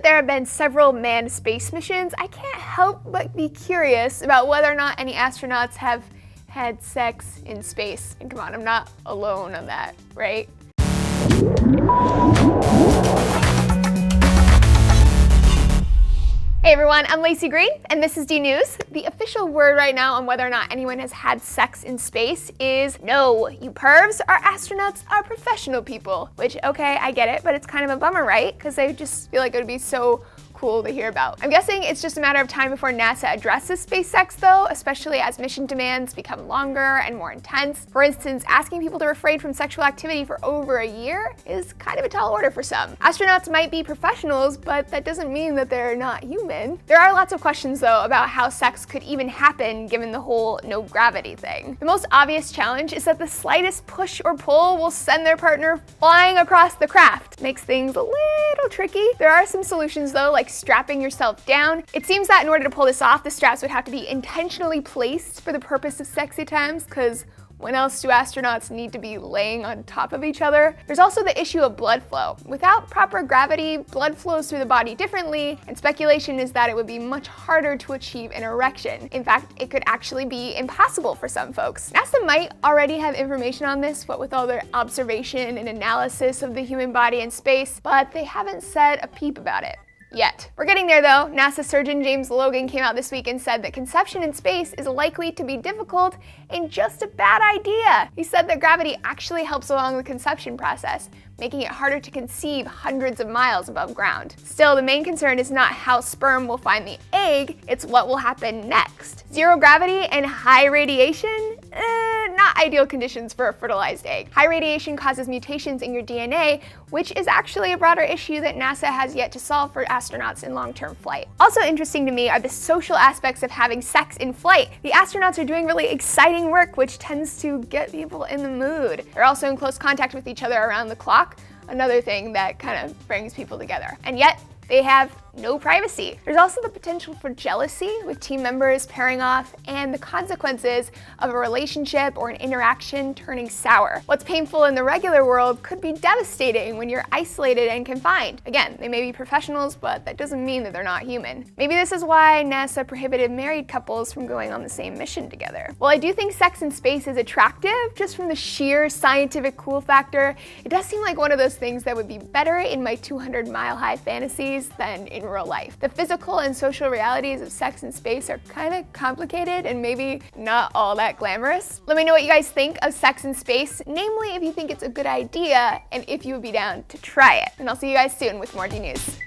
that there have been several manned space missions, I can't help but be curious about whether or not any astronauts have had sex in space. And come on, I'm not alone on that, right? Hey everyone, I'm Laci Green, and this is DNews. The official word right now on whether or not anyone has had sex in space is no. You pervs, our astronauts are professional people. Which, okay, I get it, but it's kind of a bummer, right? Because I just feel like it would be so cool to hear about. I'm guessing it's just a matter of time before NASA addresses space sex though, especially as mission demands become longer and more intense. For instance, asking people to refrain from sexual activity for over a year is kind of a tall order for some. Astronauts might be professionals, but that doesn't mean that they're not human. There are lots of questions though about how sex could even happen given the whole no gravity thing. The most obvious challenge is that the slightest push or pull will send their partner flying across the craft. Makes things a little tricky. There are some solutions though, like strapping yourself down. It seems that in order to pull this off, the straps would have to be intentionally placed for the purpose of sexy times, because when else do astronauts need to be laying on top of each other? There's also the issue of blood flow. Without proper gravity, blood flows through the body differently, and speculation is that it would be much harder to achieve an erection. In fact, it could actually be impossible for some folks. NASA might already have information on this, what with all their observation and analysis of the human body in space, but they haven't said a peep about it. Yet. We're getting there though. NASA surgeon James Logan came out this week and said that conception in space is likely to be difficult and just a bad idea. He said that gravity actually helps along the conception process, making it harder to conceive hundreds of miles above ground. Still, the main concern is not how sperm will find the egg, it's what will happen next. Zero gravity and high radiation? Not ideal conditions for a fertilized egg. High radiation causes mutations in your DNA, which is actually a broader issue that NASA has yet to solve for astronauts in long-term flight. Also interesting to me are the social aspects of having sex in flight. The astronauts are doing really exciting work, which tends to get people in the mood. They're also in close contact with each other around the clock, another thing that kind of brings people together. And yet, they have no privacy. There's also the potential for jealousy with team members pairing off and the consequences of a relationship or an interaction turning sour. What's painful in the regular world could be devastating when you're isolated and confined. Again, they may be professionals, but that doesn't mean that they're not human. Maybe this is why NASA prohibited married couples from going on the same mission together. While I do think sex in space is attractive, just from the sheer scientific cool factor, it does seem like one of those things that would be better in my 200-mile-high fantasies than in real life. The physical and social realities of sex in space are kind of complicated and maybe not all that glamorous. Let me know what you guys think of sex in space, namely if you think it's a good idea and if you would be down to try it. And I'll see you guys soon with more DNews.